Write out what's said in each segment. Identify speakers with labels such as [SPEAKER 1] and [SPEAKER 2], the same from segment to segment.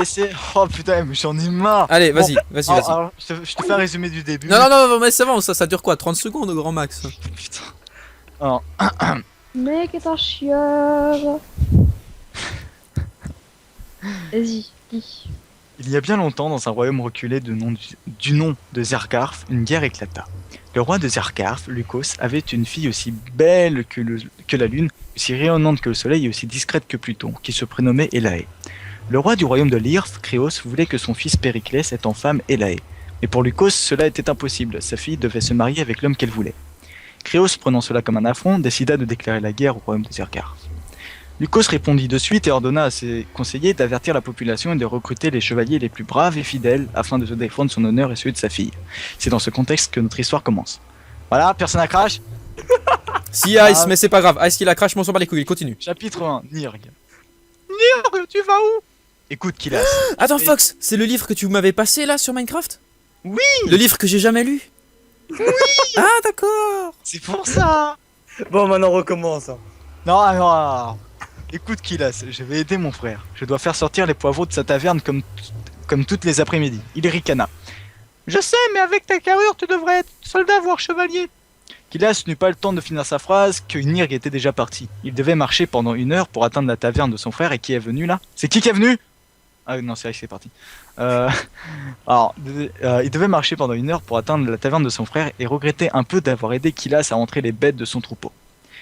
[SPEAKER 1] laisser. Oh putain, mais j'en ai marre.
[SPEAKER 2] Allez,
[SPEAKER 1] Bon,
[SPEAKER 2] vas-y.
[SPEAKER 1] alors, je te fais un résumé du début.
[SPEAKER 2] Non, mais c'est bon, ça dure quoi? 30 secondes au grand max.
[SPEAKER 1] Putain. Alors,
[SPEAKER 3] Mec est un chieur. Vas-y, dis.
[SPEAKER 1] il y a bien longtemps, dans un royaume reculé du nom de Zergarf, une guerre éclata. Le roi de Zergarf, Lucos, avait une fille aussi belle que la lune, aussi rayonnante que le soleil et aussi discrète que Pluton, qui se prénommait Elaé. Le roi du royaume de Lyrf, Créos, voulait que son fils Périclès ait en femme Elaé. Mais pour Lucos, cela était impossible, sa fille devait se marier avec l'homme qu'elle voulait. Créos, prenant cela comme un affront, décida de déclarer la guerre au royaume de Zergarf. Lucos répondit de suite et ordonna à ses conseillers d'avertir la population et de recruter les chevaliers les plus braves et fidèles afin de se défendre son honneur et celui de sa fille. C'est dans ce contexte que notre histoire commence. Voilà, personne à crash.
[SPEAKER 2] Si Ice, mais c'est pas grave. Ice, il a crash, mais on s'en bat les couilles, il continue.
[SPEAKER 1] Chapitre 1, Nirg. Nirg, tu vas où? Écoute, Kilas.
[SPEAKER 2] Attends, Fox, c'est le livre que tu m'avais passé là sur Minecraft?
[SPEAKER 1] Oui.
[SPEAKER 2] Le livre que j'ai jamais lu? Oui. Ah, d'accord.
[SPEAKER 1] C'est pour ça.
[SPEAKER 4] Bon, maintenant on recommence.
[SPEAKER 1] Non, non. Écoute, Kilas, je vais aider mon frère. Je dois faire sortir les poivrons de sa taverne comme toutes les après-midi. Il ricana. Je sais, mais avec ta carrure, tu devrais être soldat, voire chevalier. Kilas n'eut pas le temps de finir sa phrase que Nirg était déjà parti. Il devait marcher pendant 1 heure pour atteindre la taverne de son frère. Et qui est venu là? C'est qui est venu? Ah non, c'est vrai que c'est parti. Il devait marcher pendant 1 heure pour atteindre la taverne de son frère et regrettait un peu d'avoir aidé Kilas à entrer les bêtes de son troupeau.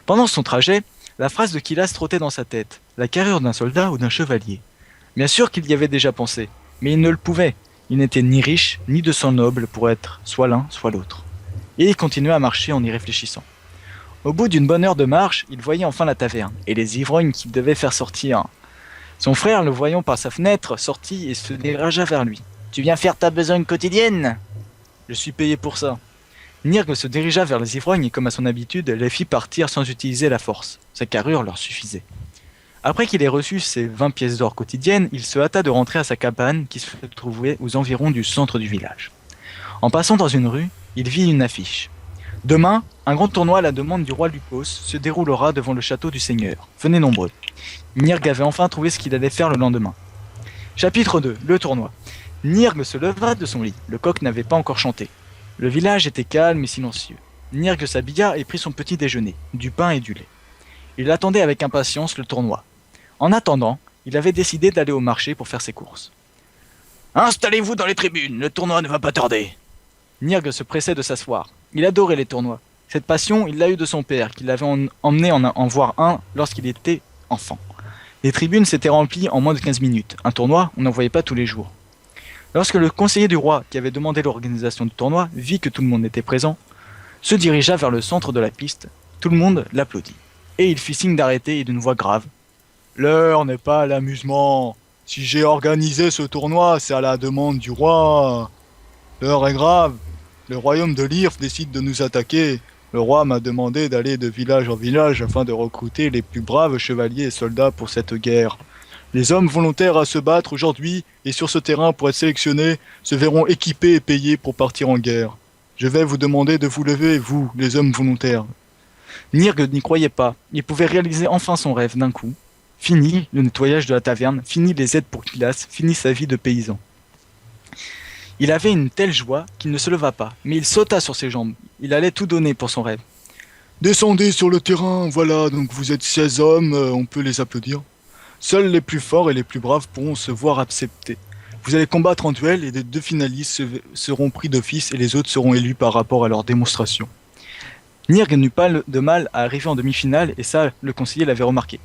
[SPEAKER 1] Pendant son trajet, la phrase de Kilas trottait dans sa tête. La carrure d'un soldat ou d'un chevalier. Bien sûr qu'il y avait déjà pensé, mais il ne le pouvait. Il n'était ni riche, ni de sang noble pour être soit l'un, soit l'autre. Et il continuait à marcher en y réfléchissant. Au bout d'une bonne heure de marche, il voyait enfin la taverne, et les ivrognes qu'il devait faire sortir. Son frère, le voyant par sa fenêtre, sortit et se dirigea vers lui. « Tu viens faire ta besogne quotidienne ?»« Je suis payé pour ça. » Nirg se dirigea vers les ivrognes et comme à son habitude, les fit partir sans utiliser la force. Sa carrure leur suffisait. Après qu'il ait reçu ses 20 pièces d'or quotidiennes, il se hâta de rentrer à sa cabane qui se trouvait aux environs du centre du village. En passant dans une rue, il vit une affiche. Demain, un grand tournoi à la demande du roi Lucos se déroulera devant le château du seigneur. Venez nombreux. Nirg avait enfin trouvé ce qu'il allait faire le lendemain. Chapitre 2. Le tournoi. Nirg se leva de son lit. Le coq n'avait pas encore chanté. Le village était calme et silencieux. Nirg s'habilla et prit son petit déjeuner, du pain et du lait. Il attendait avec impatience le tournoi. En attendant, il avait décidé d'aller au marché pour faire ses courses. « Installez-vous dans les tribunes, le tournoi ne va pas tarder !» Nirg se pressait de s'asseoir. Il adorait les tournois. Cette passion, il l'a eue de son père, qui l'avait emmené en voir un lorsqu'il était enfant. Les tribunes s'étaient remplies en moins de 15 minutes. Un tournoi, on n'en voyait pas tous les jours. Lorsque le conseiller du roi, qui avait demandé l'organisation du tournoi, vit que tout le monde était présent, se dirigea vers le centre de la piste. Tout le monde l'applaudit. Et il fit signe d'arrêter et d'une voix grave. « L'heure n'est pas à l'amusement. Si j'ai organisé ce tournoi, c'est à la demande du roi. L'heure est grave. Le royaume de Lyrf décide de nous attaquer. Le roi m'a demandé d'aller de village en village afin de recruter les plus braves chevaliers et soldats pour cette guerre. Les hommes volontaires à se battre aujourd'hui et sur ce terrain pour être sélectionnés se verront équipés et payés pour partir en guerre. Je vais vous demander de vous lever, vous, les hommes volontaires. » Nirg n'y croyait pas. Il pouvait réaliser enfin son rêve d'un coup. Fini le nettoyage de la taverne, fini les aides pour Kilas, fini sa vie de paysan. Il avait une telle joie qu'il ne se leva pas, mais il sauta sur ses jambes. Il allait tout donner pour son rêve. « Descendez sur le terrain, voilà, donc vous êtes 16 hommes, on peut les applaudir. Seuls les plus forts et les plus braves pourront se voir acceptés. Vous allez combattre en duel et les 2 finalistes seront pris d'office et les autres seront élus par rapport à leur démonstration. » Nirg n'eut pas de mal à arriver en demi-finale et ça, le conseiller l'avait remarqué.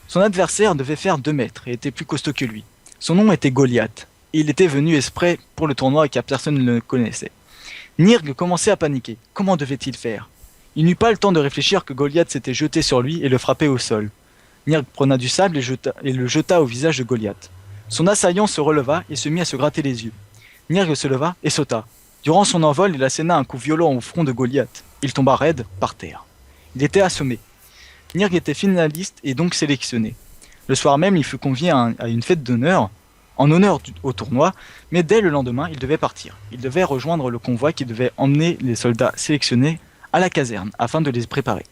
[SPEAKER 1] Son adversaire devait faire 2 mètres et était plus costaud que lui. Son nom était Goliath. Et il était venu exprès pour le tournoi car personne ne le connaissait. Nirg commençait à paniquer. Comment devait-il faire? Il n'eut pas le temps de réfléchir que Goliath s'était jeté sur lui et le frappait au sol. Nirg prena du sable et le jeta au visage de Goliath. Son assaillant se releva et se mit à se gratter les yeux. Nirg se leva et sauta. Durant son envol, il asséna un coup violent au front de Goliath. Il tomba raide par terre. Il était assommé. Nirg était finaliste et donc sélectionné. Le soir même, il fut convié à une fête d'honneur, en honneur au tournoi, mais dès le lendemain, il devait partir. Il devait rejoindre le convoi qui devait emmener les soldats sélectionnés à la caserne, afin de les préparer.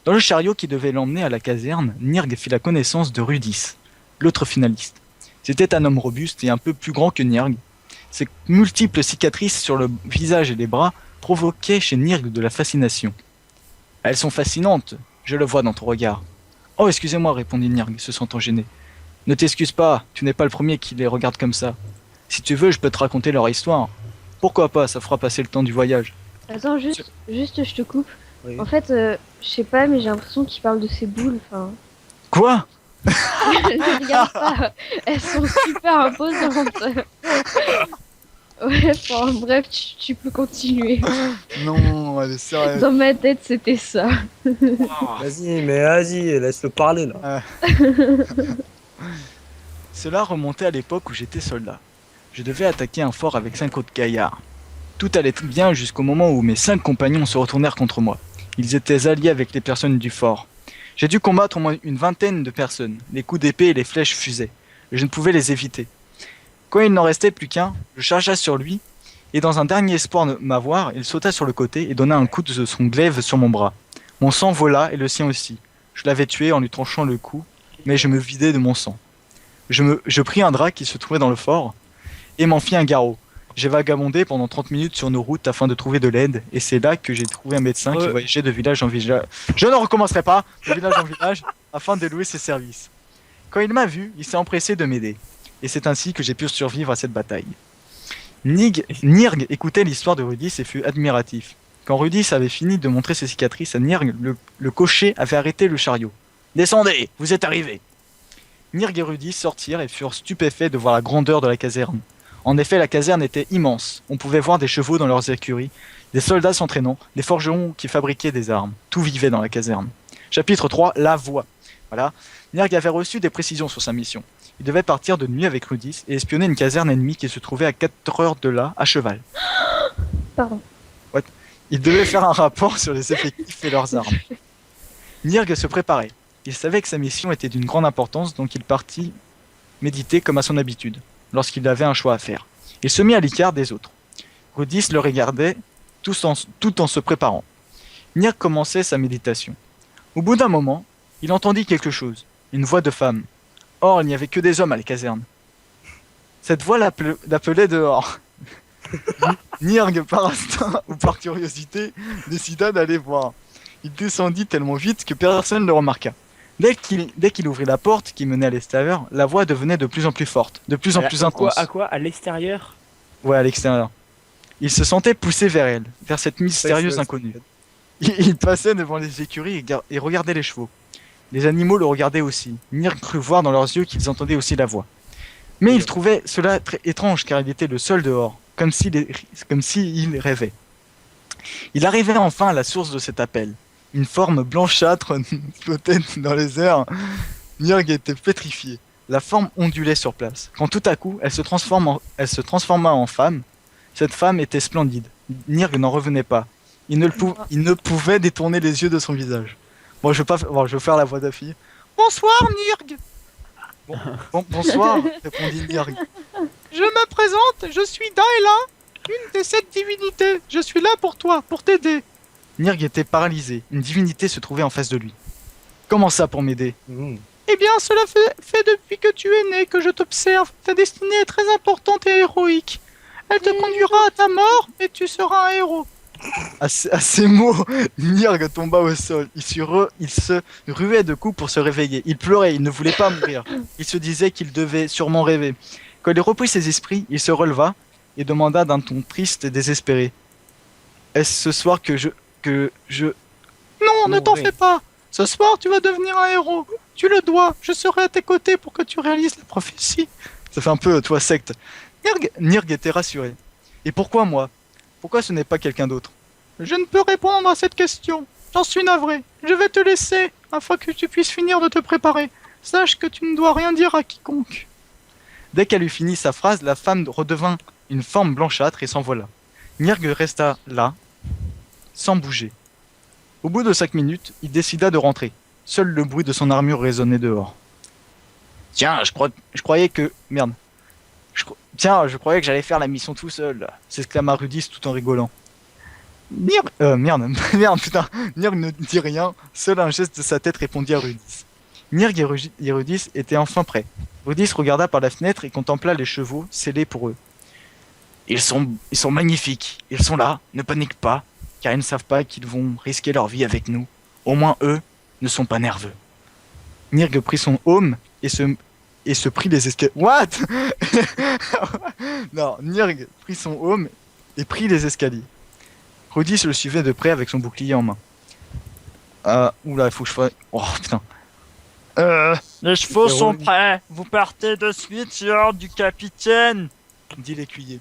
[SPEAKER 1] Dans le chariot qui devait l'emmener à la caserne, Nirg fit la connaissance de Rudis, l'autre finaliste. C'était un homme robuste et un peu plus grand que Nirg. Ses multiples cicatrices sur le visage et les bras provoquaient chez Nirg de la fascination. Elles sont fascinantes, je le vois dans ton regard. Oh, excusez-moi, répondit Nirg, se sentant gêné. Ne t'excuse pas, tu n'es pas le premier qui les regarde comme ça. Si tu veux, je peux te raconter leur histoire. Pourquoi pas, ça fera passer le temps du voyage.
[SPEAKER 3] Attends, juste, je te coupe.
[SPEAKER 4] Oui.
[SPEAKER 3] En fait, je sais pas, mais j'ai l'impression qu'il parle de ses boules. Enfin,
[SPEAKER 1] Quoi?
[SPEAKER 3] ne regarde pas, elles sont super imposantes. Ouais, enfin, bref, tu peux continuer.
[SPEAKER 1] Non, elle est sérieuse.
[SPEAKER 3] Dans ma tête, c'était ça.
[SPEAKER 4] Vas-y, laisse-le parler là.
[SPEAKER 1] Cela remontait à l'époque où j'étais soldat. Je devais attaquer un fort avec 5 autres gaillards. Tout allait bien jusqu'au moment où mes 5 compagnons se retournèrent contre moi. Ils étaient alliés avec les personnes du fort. J'ai dû combattre au moins une vingtaine de personnes. Les coups d'épée et les flèches fusaient. Je ne pouvais les éviter. Quand il n'en restait plus qu'un, je chargea sur lui, et dans un dernier espoir de m'avoir, il sauta sur le côté et donna un coup de son glaive sur mon bras. Mon sang vola et le sien aussi. Je l'avais tué en lui tranchant le cou, mais je me vidai de mon sang. Je pris un drap qui se trouvait dans le fort, et m'en fis un garrot. J'ai vagabondé pendant 30 minutes sur nos routes afin de trouver de l'aide, et c'est là que j'ai trouvé un médecin qui voyageait de village en village. Je ne recommencerai pas, de village en village, afin de louer ses services. Quand il m'a vu, il s'est empressé de m'aider, et c'est ainsi que j'ai pu survivre à cette bataille. Nirg écoutait l'histoire de Rudis et fut admiratif. Quand Rudis avait fini de montrer ses cicatrices à Nirg, le cocher avait arrêté le chariot. « Descendez, vous êtes arrivés !» Nirg et Rudis sortirent et furent stupéfaits de voir la grandeur de la caserne. En effet, la caserne était immense. On pouvait voir des chevaux dans leurs écuries, des soldats s'entraînant, des forgerons qui fabriquaient des armes. Tout vivait dans la caserne. Chapitre 3, la voie. Voilà. Nirg avait reçu des précisions sur sa mission. Il devait partir de nuit avec Rudis et espionner une caserne ennemie qui se trouvait à 4 heures de là, à cheval.
[SPEAKER 3] Pardon.
[SPEAKER 1] Il devait faire un rapport sur les effectifs et leurs armes. Nirg se préparait. Il savait que sa mission était d'une grande importance, donc il partit méditer comme à son habitude, lorsqu'il avait un choix à faire. Il se mit à l'écart des autres. Rudis le regardait tout en se préparant. Nirg commençait sa méditation. Au bout d'un moment, il entendit quelque chose, une voix de femme. Or, il n'y avait que des hommes à la caserne. Cette voix l'appelait dehors. Nirg, par instinct ou par curiosité, décida d'aller voir. Il descendit tellement vite que personne ne le remarqua. Dès qu'il ouvrit la porte qui menait à l'extérieur, la voix devenait de plus en plus forte, de plus en plus intense.
[SPEAKER 2] À quoi? À l'extérieur?
[SPEAKER 1] Ouais, à l'extérieur. Il se sentait poussé vers elle, vers cette mystérieuse inconnue. Il passait devant les écuries et regardait les chevaux. Les animaux le regardaient aussi. Nirg crut voir dans leurs yeux qu'ils entendaient aussi la voix. Mais il trouvait cela très étrange car il était le seul dehors, comme s'il rêvait. Il arrivait enfin à la source de cet appel. Une forme blanchâtre flottait dans les airs. Nirg était pétrifié. La forme ondulait sur place. Quand tout à coup, elle se transforma en femme. Cette femme était splendide. Nirg n'en revenait pas. Il ne pouvait détourner les yeux de son visage. Bon, je vais faire la voix de la fille. Bonsoir, Nirg. Bonsoir, répondit Nirg. Je me présente, je suis Daela, une des 7 divinités. Je suis là pour toi, pour t'aider. Nirg était paralysé. Une divinité se trouvait en face de lui. Comment ça pour m'aider? Eh bien, cela fait depuis que tu es né que je t'observe. Ta destinée est très importante et héroïque. Elle te conduira à ta mort et tu seras un héros. À ces mots, Nirg tomba au sol. Il se ruait de coups pour se réveiller. Il pleurait, il ne voulait pas mourir. Il se disait qu'il devait sûrement rêver. Quand il reprit ses esprits, il se releva et demanda d'un ton triste et désespéré. Est-ce ce soir que je... Non, ne t'en fais pas. Ce soir, tu vas devenir un héros. Tu le dois. Je serai à tes côtés pour que tu réalises la prophétie. Ça fait un peu, toi, secte. Nirg était rassuré. Et pourquoi moi? Pourquoi ce n'est pas quelqu'un d'autre? Je ne peux répondre à cette question. J'en suis navré. Je vais te laisser, afin que tu puisses finir de te préparer. Sache que tu ne dois rien dire à quiconque. Dès qu'elle eut fini sa phrase, la femme redevint une forme blanchâtre et s'envola. Nirg resta là, sans bouger. Au bout de 5 minutes, il décida de rentrer. Seul le bruit de son armure résonnait dehors. Tiens, je croyais que... Merde. Je croyais que j'allais faire la mission tout seul, s'exclama Rudis tout en rigolant. Merde, putain. Nirg ne dit rien, seul un geste de sa tête répondit à Rudis. Nirg et Rudis étaient enfin prêts. Rudis regarda par la fenêtre et contempla les chevaux scellés pour eux. Ils sont magnifiques. Ils sont là, ne paniquent pas, car ils ne savent pas qu'ils vont risquer leur vie avec nous. Au moins eux ne sont pas nerveux. Nirg prit son home et se prit les escaliers. What? Non, Nirg prit son home et prit les escaliers. Rudis le suivait de près avec son bouclier en main. Oula, il faut que je fasse... Oh putain. Les chevaux sont prêts. Vous partez de suite sur ordre du capitaine, dit l'écuyer.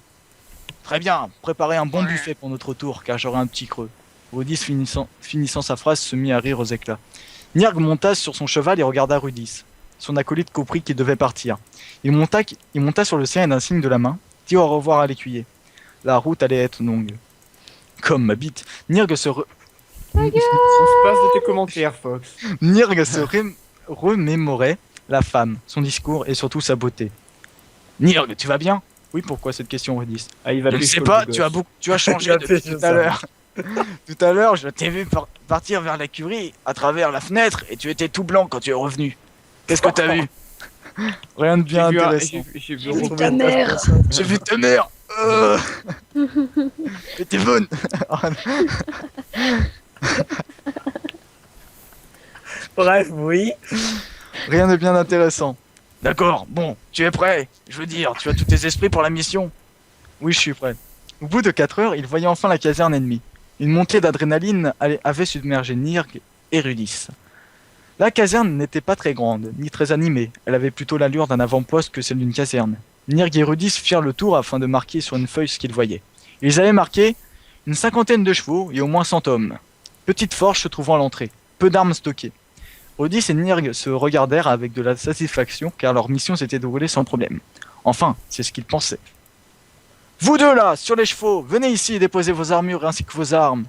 [SPEAKER 1] Très bien, préparez un bon buffet pour notre tour, car j'aurai un petit creux. Rudis, finissant sa phrase, se mit à rire aux éclats. Nirg monta sur son cheval et regarda Rudis. Son acolyte comprit qu'il devait partir. Il monta sur le sien et d'un signe de la main, dit au revoir à l'écuyer. La route allait être longue. Comme ma bite, Nirg se
[SPEAKER 5] Passe de tes commentaires, Fox.
[SPEAKER 1] Nirg se remémorait la femme, son discours et surtout sa beauté. Nirg, tu vas bien? Oui, pourquoi cette question, Rudis?
[SPEAKER 5] Ah, il va
[SPEAKER 1] Je ne
[SPEAKER 5] pécho
[SPEAKER 1] sais
[SPEAKER 5] le
[SPEAKER 1] pas,
[SPEAKER 5] gosse.
[SPEAKER 1] tu as changé
[SPEAKER 4] Il a
[SPEAKER 1] depuis
[SPEAKER 4] pécho
[SPEAKER 1] tout
[SPEAKER 4] ça.
[SPEAKER 1] à l'heure. Tout à l'heure, je t'ai vu partir vers l'écurie à travers la fenêtre et tu étais tout blanc quand tu es revenu. Qu'est-ce que t'as vu? Rien de bien intéressant.
[SPEAKER 5] J'ai vu
[SPEAKER 3] J'ai vu
[SPEAKER 5] un-
[SPEAKER 3] ta mère.
[SPEAKER 1] J'ai vu ta mère. Et t'es bonne.
[SPEAKER 4] Bref, oui.
[SPEAKER 1] Rien de bien intéressant. D'accord, bon, tu es prêt? Je veux dire, tu as tous tes esprits pour la mission? Oui, je suis prêt. Au bout de 4 heures, il voyait enfin la caserne ennemie. Une montée d'adrénaline avait submergé Nirg et Rudis. La caserne n'était pas très grande, ni très animée. Elle avait plutôt l'allure d'un avant-poste que celle d'une caserne. Nirg et Rudis firent le tour afin de marquer sur une feuille ce qu'ils voyaient. Ils avaient marqué une 50aine de chevaux et au moins 100 hommes. Petite forge se trouvant à l'entrée. Peu d'armes stockées. Rudis et Nirg se regardèrent avec de la satisfaction car leur mission s'était déroulée sans problème. Enfin, c'est ce qu'ils pensaient. Vous deux là, sur les chevaux, venez ici et déposez vos armures ainsi que vos armes.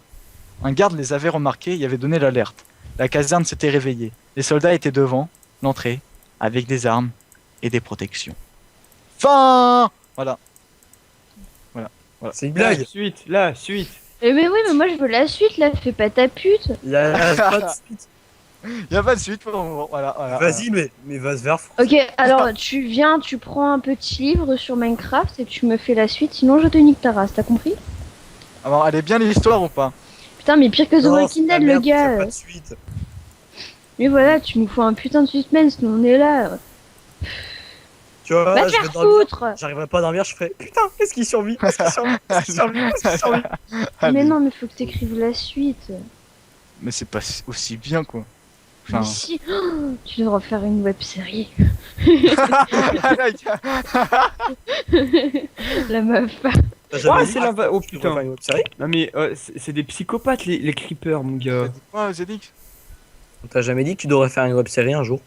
[SPEAKER 1] Un garde les avait remarqués et avait donné l'alerte. La caserne s'était réveillée. Les soldats étaient devant l'entrée avec des armes et des protections. Fin. Voilà.
[SPEAKER 4] C'est une
[SPEAKER 5] La
[SPEAKER 4] blague.
[SPEAKER 5] suite, la suite.
[SPEAKER 3] Mais oui, mais moi je veux la suite là, fais pas ta pute.
[SPEAKER 4] Il y a pas de suite.
[SPEAKER 1] Il n'y a pas de suite pour le moment. Voilà.
[SPEAKER 4] Vas-y, mais va se vers.
[SPEAKER 3] Ok, alors tu viens, tu prends un petit livre sur Minecraft et tu me fais la suite, sinon je te nique ta race, t'as compris?
[SPEAKER 1] Alors, elle est bien l'histoire ou pas?
[SPEAKER 3] Putain, mais pire que The
[SPEAKER 4] Non,
[SPEAKER 3] Walking
[SPEAKER 4] c'est
[SPEAKER 3] Dead,
[SPEAKER 4] la
[SPEAKER 3] le
[SPEAKER 4] merde, il y a
[SPEAKER 3] gars.
[SPEAKER 4] pas de suite.
[SPEAKER 3] Mais voilà, tu nous fous un putain de suspense, nous on est là.
[SPEAKER 4] Tu vois,
[SPEAKER 3] Va te
[SPEAKER 4] je vais
[SPEAKER 3] faire
[SPEAKER 4] dormir.
[SPEAKER 3] foutre.
[SPEAKER 4] J'arriverai pas à dormir, je ferai putain, est-ce qu'il survit? Est-ce qu'il survit? Est-ce qu'il survit? Est-ce qu'il survit?
[SPEAKER 1] Allez.
[SPEAKER 3] Mais non, mais faut que t'écrives la suite.
[SPEAKER 1] Mais c'est pas aussi bien quoi.
[SPEAKER 3] Mais
[SPEAKER 1] Enfin...
[SPEAKER 3] si, oh, tu devrais faire une web série. La meuf.
[SPEAKER 4] T'as jamais
[SPEAKER 5] Ouais,
[SPEAKER 4] dit
[SPEAKER 5] c'est
[SPEAKER 4] que
[SPEAKER 5] l'inva... Oh
[SPEAKER 4] tu devrais faire
[SPEAKER 5] putain.
[SPEAKER 4] une web série?
[SPEAKER 5] Non mais c'est des psychopathes les creepers, mon gars.
[SPEAKER 1] Ouais, Zedix.
[SPEAKER 4] T'as jamais dit que tu devrais faire une web série un jour?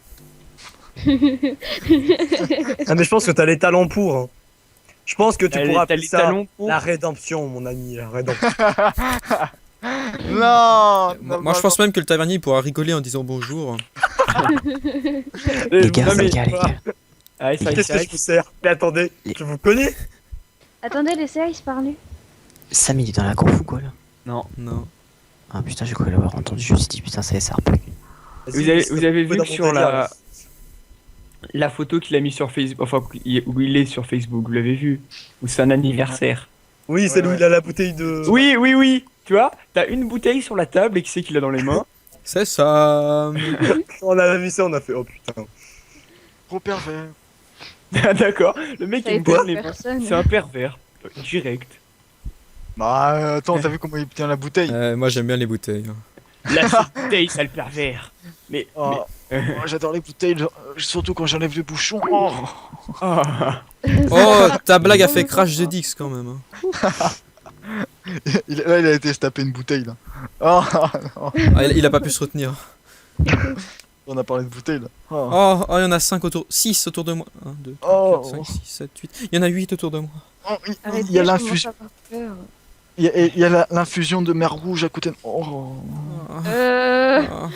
[SPEAKER 4] Ah mais je pense que t'as les talents pour. Hein. Je pense que tu pourras
[SPEAKER 5] T'as
[SPEAKER 4] appeler
[SPEAKER 5] les
[SPEAKER 4] ça
[SPEAKER 5] talons pour.
[SPEAKER 4] la rédemption, mon ami, la rédemption.
[SPEAKER 1] Non,
[SPEAKER 2] Moi, je pense même que le tavernier il pourra rigoler en disant bonjour.
[SPEAKER 5] Les
[SPEAKER 6] gars, les gars, les gars.
[SPEAKER 5] Ah, ça,
[SPEAKER 4] Qu'est-ce que je vous sers? Mais attendez, je vous connais?
[SPEAKER 3] Attendez, laissez Ice parler.
[SPEAKER 6] Sam, il est dans la conf ou quoi là?
[SPEAKER 2] Non.
[SPEAKER 6] Ah putain, j'ai cru l'avoir entendu, je me suis dit putain, ça y est, ça repart.
[SPEAKER 5] Vous avez vu que sur la photo qu'il a mis sur Facebook, enfin où il est sur Facebook, vous l'avez vu? Où c'est un anniversaire.
[SPEAKER 4] Oui, c'est
[SPEAKER 1] Ouais,
[SPEAKER 4] où il a la bouteille de.
[SPEAKER 5] Oui. Tu vois, t'as une bouteille sur la table et qui c'est qu'il a dans les mains?
[SPEAKER 2] C'est ça.
[SPEAKER 4] On a vu ça, on a fait oh putain.
[SPEAKER 1] Gros pervers.
[SPEAKER 5] Ah, d'accord, le mec
[SPEAKER 3] Ça
[SPEAKER 5] il me
[SPEAKER 3] fait
[SPEAKER 5] donne les mains.
[SPEAKER 3] personne.
[SPEAKER 5] C'est un pervers. Direct.
[SPEAKER 1] Bah attends, t'as vu comment il tient la bouteille?
[SPEAKER 2] Moi j'aime bien les bouteilles.
[SPEAKER 5] La bouteille, ça le pervers. Mais.
[SPEAKER 1] Oh, j'adore les bouteilles, surtout quand j'enlève le bouchon. Oh.
[SPEAKER 2] Oh, ta blague a fait crash Zedix quand même. Hein.
[SPEAKER 1] Là, il a été se taper une bouteille là. Oh, non.
[SPEAKER 2] Ah, il a pas pu se retenir.
[SPEAKER 1] On a parlé de bouteille là. Oh.
[SPEAKER 2] Oh, il y en a 5 autour. 6 autour de moi. 1, 2, 3,
[SPEAKER 1] Oh.
[SPEAKER 2] 4, 5, 6, 7, 8. Il y en a 8 autour de moi.
[SPEAKER 1] Oh,
[SPEAKER 3] Arrêtez,
[SPEAKER 1] il y a
[SPEAKER 3] je
[SPEAKER 1] l'infusion.
[SPEAKER 3] commence à avoir peur.
[SPEAKER 1] Il y a l'infusion de mer rouge à côté de... Oh.
[SPEAKER 2] Ah,
[SPEAKER 3] Euh...
[SPEAKER 2] ah.